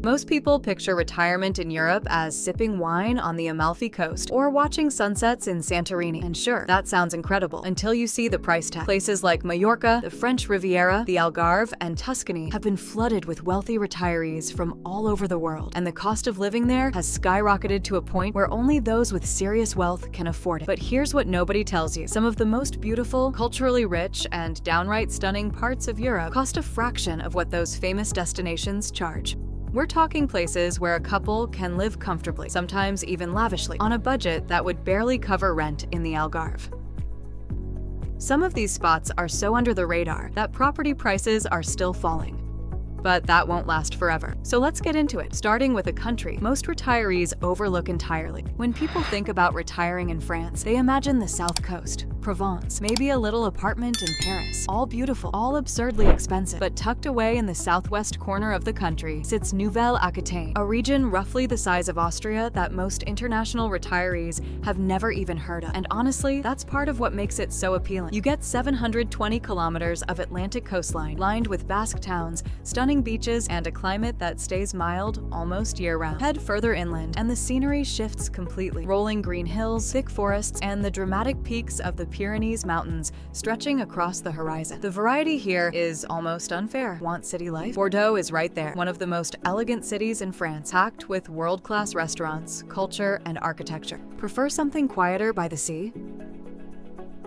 Most people picture retirement in Europe as sipping wine on the Amalfi Coast or watching sunsets in Santorini. And sure, that sounds incredible until you see the price tag. Places like Mallorca, the French Riviera, the Algarve, and Tuscany have been flooded with wealthy retirees from all over the world, and the cost of living there has skyrocketed to a point where only those with serious wealth can afford it. But here's what nobody tells you. Some of the most beautiful, culturally rich, and downright stunning parts of Europe cost a fraction of what those famous destinations charge. We're talking places where a couple can live comfortably, sometimes even lavishly, on a budget that would barely cover rent in the Algarve. Some of these spots are so under the radar that property prices are still falling. But that won't last forever. So let's get into it, starting with a country most retirees overlook entirely. When people think about retiring in France, they imagine the South Coast, Provence, maybe a little apartment in Paris. All beautiful, all absurdly expensive. But tucked away in the southwest corner of the country sits Nouvelle-Aquitaine, a region roughly the size of Austria that most international retirees have never even heard of. And honestly, that's part of what makes it so appealing. You get 720 kilometers of Atlantic coastline, lined with Basque towns, stunning beaches, and a climate that stays mild almost year-round. Head further inland, and the scenery shifts completely. Rolling green hills, thick forests, and the dramatic peaks of the Pyrenees Mountains stretching across the horizon. The variety here is almost unfair. Want city life? Bordeaux is right there, one of the most elegant cities in France, packed with world-class restaurants, culture, and architecture. Prefer something quieter by the sea?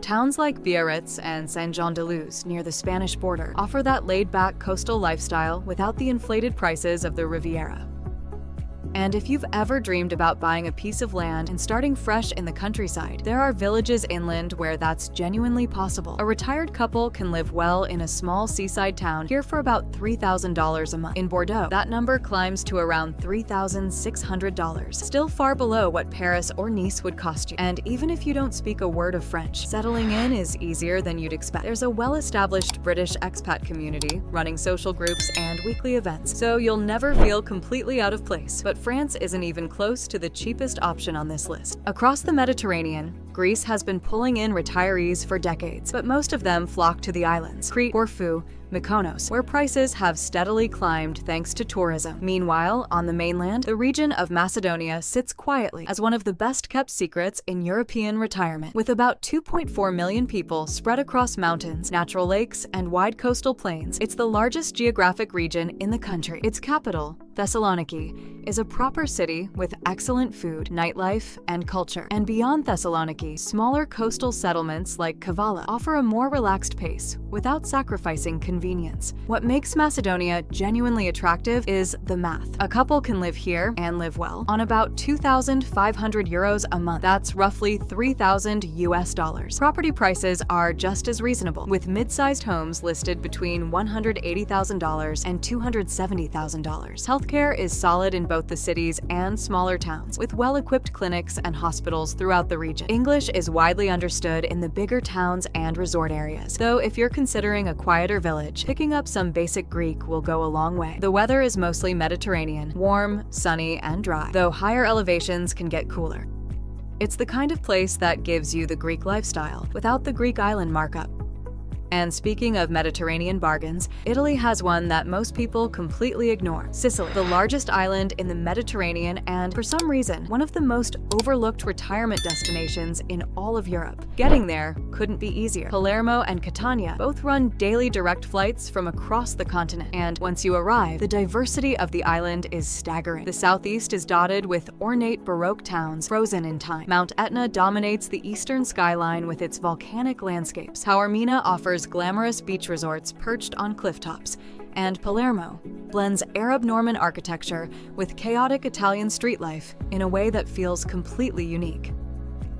Towns like Biarritz and Saint-Jean-de-Luz, near the Spanish border, offer that laid-back coastal lifestyle without the inflated prices of the Riviera. And if you've ever dreamed about buying a piece of land and starting fresh in the countryside, there are villages inland where that's genuinely possible. A retired couple can live well in a small seaside town here for about $3,000 a month. In Bordeaux, that number climbs to around $3,600, still far below what Paris or Nice would cost you. And even if you don't speak a word of French, settling in is easier than you'd expect. There's a well-established British expat community running social groups and weekly events, so you'll never feel completely out of place. But France isn't even close to the cheapest option on this list. Across the Mediterranean, Greece has been pulling in retirees for decades, but most of them flock to the islands, Crete, Corfu, Mykonos, where prices have steadily climbed thanks to tourism. Meanwhile, on the mainland, the region of Macedonia sits quietly as one of the best-kept secrets in European retirement. With about 2.4 million people spread across mountains, natural lakes, and wide coastal plains, it's the largest geographic region in the country. Its capital, Thessaloniki, is a proper city with excellent food, nightlife, and culture. And beyond Thessaloniki, smaller coastal settlements like Kavala offer a more relaxed pace without sacrificing convenience. What makes Macedonia genuinely attractive is the math. A couple can live here and live well on about 2,500 euros a month. That's roughly 3,000 US dollars. Property prices are just as reasonable, with mid-sized homes listed between $180,000 and $270,000. Healthcare is solid in both the cities and smaller towns, with well-equipped clinics and hospitals throughout the region. English is widely understood in the bigger towns and resort areas, though if you're considering a quieter village, picking up some basic Greek will go a long way. The weather is mostly Mediterranean, warm, sunny, and dry, though higher elevations can get cooler. It's the kind of place that gives you the Greek lifestyle without the Greek island markup. And speaking of Mediterranean bargains, Italy has one that most people completely ignore: Sicily, the largest island in the Mediterranean and, for some reason, one of the most overlooked retirement destinations in all of Europe. Getting there couldn't be easier. Palermo and Catania both run daily direct flights from across the continent, and once you arrive, the diversity of the island is staggering. The southeast is dotted with ornate Baroque towns frozen in time. Mount Etna dominates the eastern skyline with its volcanic landscapes. Taormina offers glamorous beach resorts perched on clifftops, and Palermo blends Arab-Norman architecture with chaotic Italian street life in a way that feels completely unique.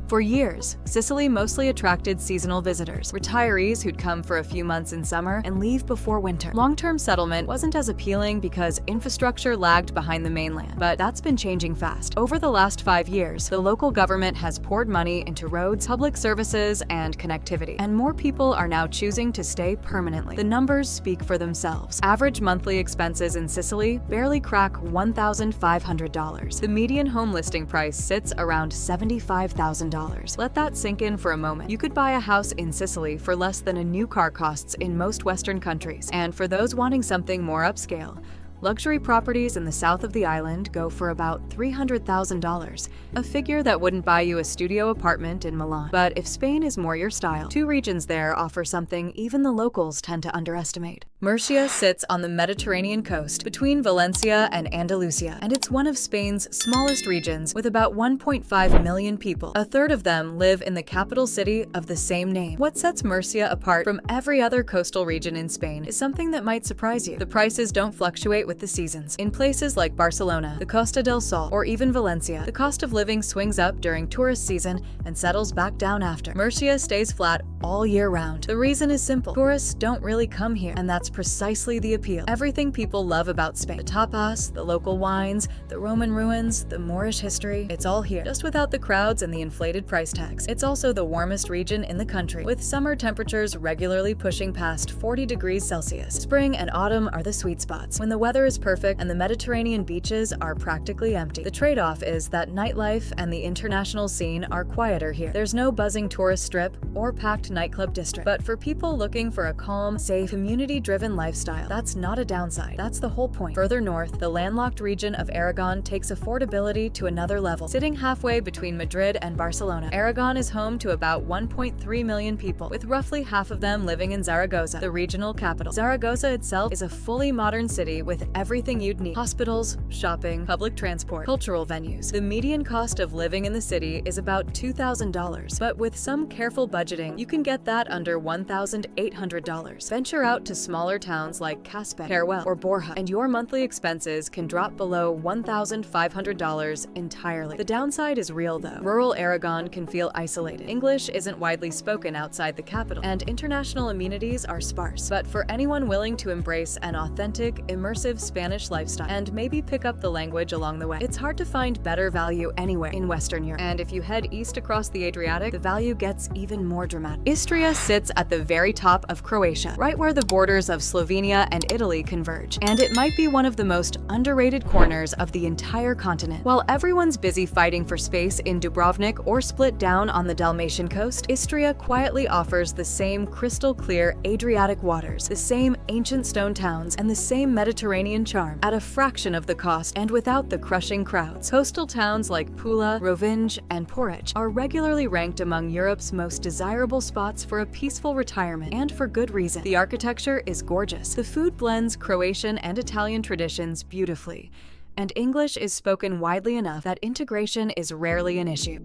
For years, Sicily mostly attracted seasonal visitors, retirees who'd come for a few months in summer and leave before winter. Long-term settlement wasn't as appealing because infrastructure lagged behind the mainland, but that's been changing fast. Over the last 5 years, the local government has poured money into roads, public services, and connectivity, and more people are now choosing to stay permanently. The numbers speak for themselves. Average monthly expenses in Sicily barely crack $1,500. The median home listing price sits around $75,000. Let that sink in for a moment. You could buy a house in Sicily for less than a new car costs in most Western countries. And for those wanting something more upscale, Luxury properties in the south of the island go for about $300,000, a figure that wouldn't buy you a studio apartment in Milan. But if Spain is more your style, two regions there offer something even the locals tend to underestimate. Murcia sits on the Mediterranean coast between Valencia and Andalusia, and it's one of Spain's smallest regions with about 1.5 million people. A third of them live in the capital city of the same name. What sets Murcia apart from every other coastal region in Spain is something that might surprise you. The prices don't fluctuate with the seasons. In places like Barcelona, the Costa del Sol, or even Valencia, the cost of living swings up during tourist season and settles back down after. Murcia stays flat all year round. The reason is simple. Tourists don't really come here, and that's precisely the appeal. Everything people love about Spain, the tapas, the local wines, the Roman ruins, the Moorish history, it's all here, just without the crowds and the inflated price tags. It's also the warmest region in the country, with summer temperatures regularly pushing past 40 degrees Celsius. Spring and autumn are the sweet spots, when the weather is perfect and the Mediterranean beaches are practically empty. The trade-off is that nightlife and the international scene are quieter here. There's no buzzing tourist strip or packed nightclub district. But for people looking for a calm, safe, community-driven lifestyle, that's not a downside. That's the whole point. Further north, the landlocked region of Aragon takes affordability to another level. Sitting halfway between Madrid and Barcelona, Aragon is home to about 1.3 million people, with roughly half of them living in Zaragoza, the regional capital. Zaragoza itself is a fully modern city with everything you'd need: hospitals, shopping, public transport, cultural venues. The median cost of living in the city is about $2,000, but with some careful budgeting, you can get that under $1,800. Venture out to smaller towns like Caspe, Teruel, or Borja, and your monthly expenses can drop below $1,500 entirely. The downside is real though. Rural Aragon can feel isolated. English isn't widely spoken outside the capital, and international amenities are sparse. But for anyone willing to embrace an authentic, immersive Spanish lifestyle and maybe pick up the language along the way, it's hard to find better value anywhere in Western Europe. And if you head east across the Adriatic, the value gets even more dramatic. Istria sits at the very top of Croatia, right where the borders of Slovenia and Italy converge, and it might be one of the most underrated corners of the entire continent. While everyone's busy fighting for space in Dubrovnik or split down on the Dalmatian coast, Istria quietly offers the same crystal-clear Adriatic waters, the same ancient stone towns, and the same Mediterranean charm at a fraction of the cost and without the crushing crowds. Coastal towns like Pula, Rovinj, and Porridge are regularly ranked among Europe's most desirable spots for a peaceful retirement, and for good reason. The architecture is gorgeous. The food blends Croatian and Italian traditions beautifully, and English is spoken widely enough that integration is rarely an issue.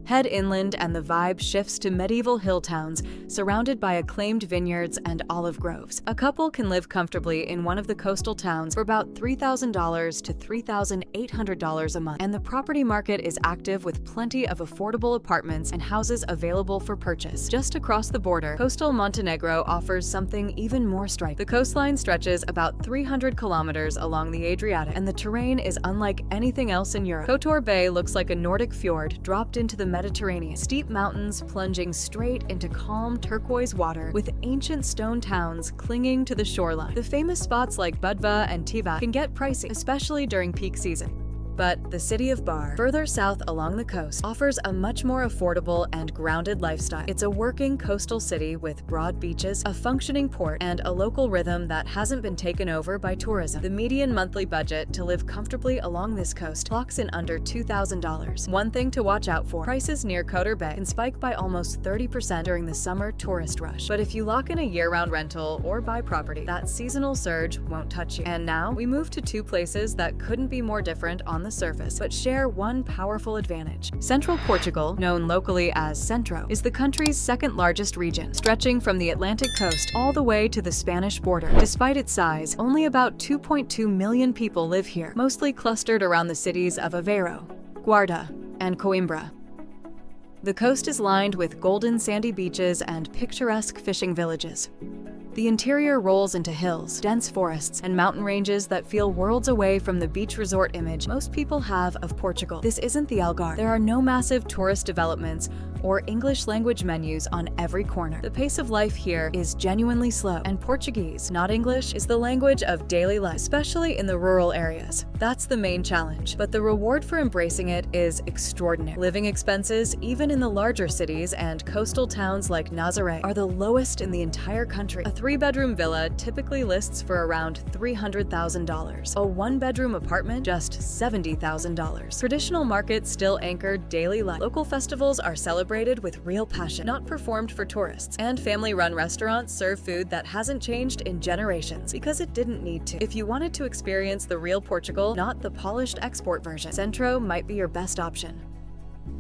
Head inland and the vibe shifts to medieval hill towns surrounded by acclaimed vineyards and olive groves. A couple can live comfortably in one of the coastal towns for about $3,000 to $3,800 a month, and the property market is active with plenty of affordable apartments and houses available for purchase. Just across the border, Coastal Montenegro offers something even more striking. The coastline stretches about 300 kilometers along the Adriatic, and the terrain is unlike anything else in Europe. Kotor Bay looks like a Nordic fjord dropped into the Mediterranean. Steep mountains plunging straight into calm turquoise water, with ancient stone towns clinging to the shoreline. The famous spots like Budva and Tivat can get pricey, especially during peak season. But the city of Bar, further south along the coast, offers a much more affordable and grounded lifestyle. It's a working coastal city with broad beaches, a functioning port, and a local rhythm that hasn't been taken over by tourism. The median monthly budget to live comfortably along this coast clocks in under $2,000. One thing to watch out for: prices near Kotor Bay can spike by almost 30% during the summer tourist rush. But if you lock in a year-round rental or buy property, that seasonal surge won't touch you. And now we move to two places that couldn't be more different on the surface, but share one powerful advantage. Central Portugal, known locally as Centro, is the country's second largest region, stretching from the Atlantic coast all the way to the Spanish border. Despite its size, only about 2.2 million people live here, mostly clustered around the cities of Aveiro, Guarda, and Coimbra. The coast is lined with golden sandy beaches and picturesque fishing villages. The interior rolls into hills, dense forests, and mountain ranges that feel worlds away from the beach resort image most people have of Portugal. This isn't the Algarve. There are no massive tourist developments or English-language menus on every corner. The pace of life here is genuinely slow, and Portuguese, not English, is the language of daily life, especially in the rural areas. That's the main challenge, but the reward for embracing it is extraordinary. Living expenses, even in the larger cities and coastal towns like Nazaré, are the lowest in the entire country. A 3-bedroom villa typically lists for around $300,000. A 1-bedroom apartment, just $70,000. Traditional markets still anchor daily life. Local festivals are celebrated with real passion, not performed for tourists. And family-run restaurants serve food that hasn't changed in generations because it didn't need to. If you wanted to experience the real Portugal, not the polished export version, Centro might be your best option.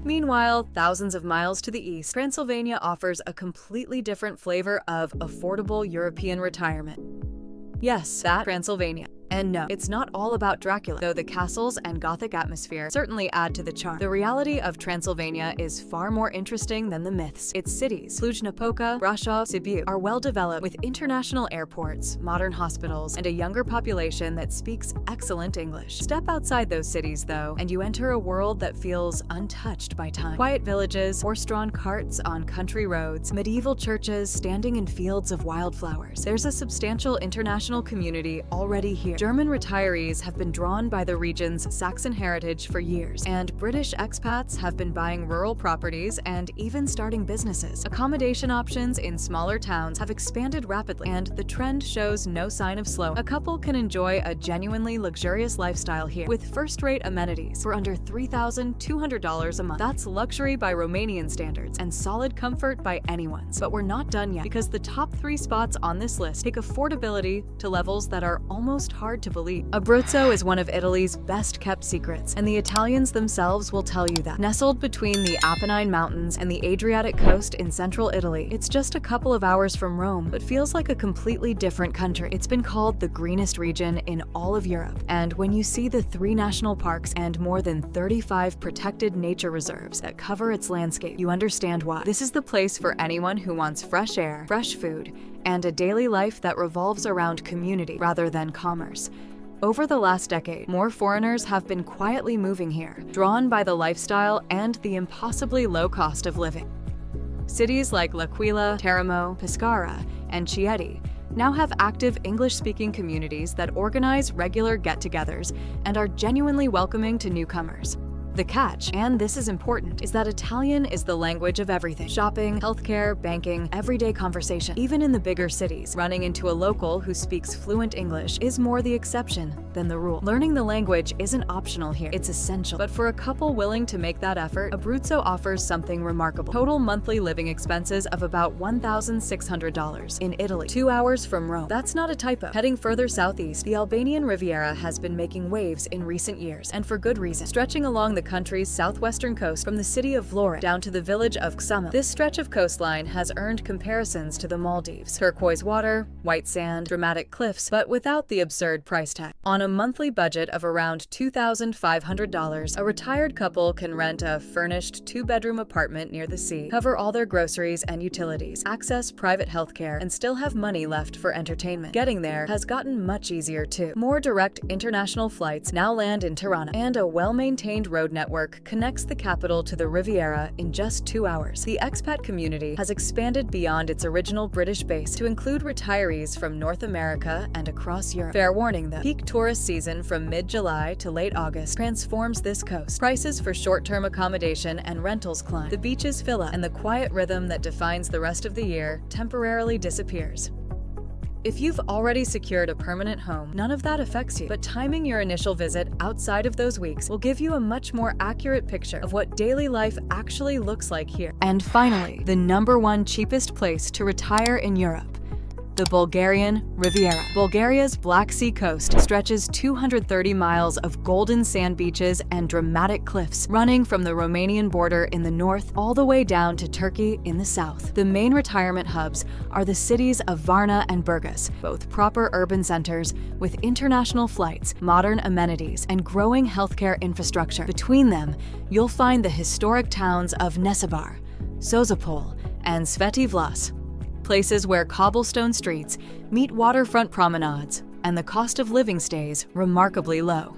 Meanwhile, thousands of miles to the east, Transylvania offers a completely different flavor of affordable European retirement. Yes, that Transylvania. And no, it's not all about Dracula, though the castles and Gothic atmosphere certainly add to the charm. The reality of Transylvania is far more interesting than the myths. Its cities, Cluj-Napoca, Brașov, Sibiu, are well developed with international airports, modern hospitals, and a younger population that speaks excellent English. Step outside those cities, though, and you enter a world that feels untouched by time. Quiet villages, horse-drawn carts on country roads, medieval churches standing in fields of wildflowers. There's a substantial international community already here. German retirees have been drawn by the region's Saxon heritage for years, and British expats have been buying rural properties and even starting businesses. Accommodation options in smaller towns have expanded rapidly, and the trend shows no sign of slowing. A couple can enjoy a genuinely luxurious lifestyle here with first-rate amenities for under $3,200 a month. That's luxury by Romanian standards and solid comfort by anyone's. But we're not done yet, because the top 3 spots on this list take affordability to levels that are almost hard to believe. Abruzzo is one of Italy's best-kept secrets, and the Italians themselves will tell you that. Nestled between the Apennine Mountains and the Adriatic coast in central Italy, it's just a couple of hours from Rome, but feels like a completely different country. It's been called the greenest region in all of Europe, and when you see the 3 national parks and more than 35 protected nature reserves that cover its landscape, you understand why. This is the place for anyone who wants fresh air, fresh food, and a daily life that revolves around community rather than commerce. Over the last decade, more foreigners have been quietly moving here, drawn by the lifestyle and the impossibly low cost of living. Cities like L'Aquila, Teramo, Pescara, and Chieti now have active English-speaking communities that organize regular get-togethers and are genuinely welcoming to newcomers. The catch, and this is important, is that Italian is the language of everything. Shopping, healthcare, banking, everyday conversation. Even in the bigger cities, running into a local who speaks fluent English is more the exception than the rule. Learning the language isn't optional here, it's essential. But for a couple willing to make that effort, Abruzzo offers something remarkable. Total monthly living expenses of about $1,600 in Italy, 2 hours from Rome. That's not a typo. Heading further southeast, the Albanian Riviera has been making waves in recent years, and for good reason. Stretching along the country's southwestern coast from the city of Vlorë down to the village of Ksamil. This stretch of coastline has earned comparisons to the Maldives. Turquoise water, white sand, dramatic cliffs, but without the absurd price tag. On a monthly budget of around $2,500, a retired couple can rent a furnished 2-bedroom apartment near the sea, cover all their groceries and utilities, access private healthcare, and still have money left for entertainment. Getting there has gotten much easier too. More direct international flights now land in Tirana, and a well-maintained road network connects the capital to the Riviera in just 2 hours. The expat community has expanded beyond its original British base to include retirees from North America and across Europe. Fair warning though, peak tourist season from mid-July to late August transforms this coast. Prices for short-term accommodation and rentals climb. The beaches fill up, and the quiet rhythm that defines the rest of the year temporarily disappears. If you've already secured a permanent home, none of that affects you, but timing your initial visit outside of those weeks will give you a much more accurate picture of what daily life actually looks like here. And finally, the #1 cheapest place to retire in Europe. The Bulgarian Riviera. Bulgaria's Black Sea coast stretches 230 miles of golden sand beaches and dramatic cliffs, running from the Romanian border in the north all the way down to Turkey in the south. The main retirement hubs are the cities of Varna and Burgas, both proper urban centers with international flights, modern amenities, and growing healthcare infrastructure. Between them, you'll find the historic towns of Nessebar, Sozopol, and Sveti Vlas, places where cobblestone streets meet waterfront promenades, and the cost of living stays remarkably low.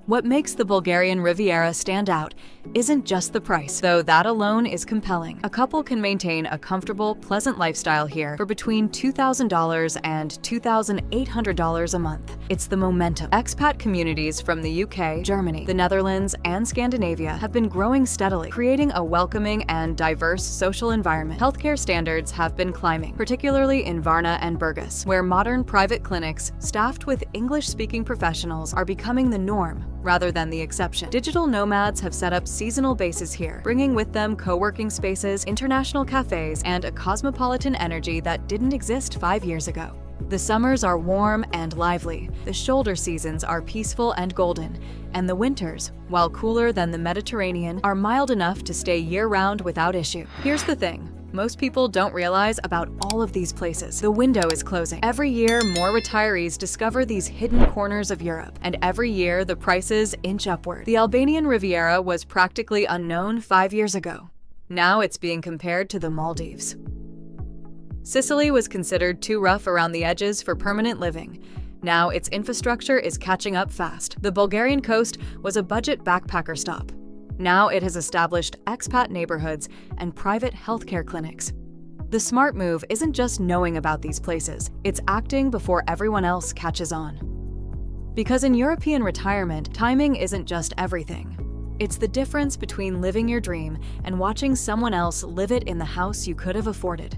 What makes the Bulgarian Riviera stand out isn't just the price, though that alone is compelling. A couple can maintain a comfortable, pleasant lifestyle here for between $2,000 and $2,800 a month. It's the momentum. Expat communities from the UK, Germany, the Netherlands, and Scandinavia have been growing steadily, creating a welcoming and diverse social environment. Healthcare standards have been climbing, particularly in Varna and Burgas, where modern private clinics staffed with English-speaking professionals are becoming the norm rather than the exception. Digital nomads have set up seasonal bases here, bringing with them co-working spaces, international cafes, and a cosmopolitan energy that didn't exist 5 years ago. The summers are warm and lively, the shoulder seasons are peaceful and golden, and the winters, while cooler than the Mediterranean, are mild enough to stay year-round without issue. Here's the thing. Most people don't realize about all of these places. The window is closing. Every year, more retirees discover these hidden corners of Europe, and every year, the prices inch upward. The Albanian Riviera was practically unknown 5 years ago. Now it's being compared to the Maldives. Sicily was considered too rough around the edges for permanent living. Now its infrastructure is catching up fast. The Bulgarian coast was a budget backpacker stop. Now it has established expat neighborhoods and private healthcare clinics. The smart move isn't just knowing about these places, it's acting before everyone else catches on. Because in European retirement, timing isn't just everything. It's the difference between living your dream and watching someone else live it in the house you could have afforded.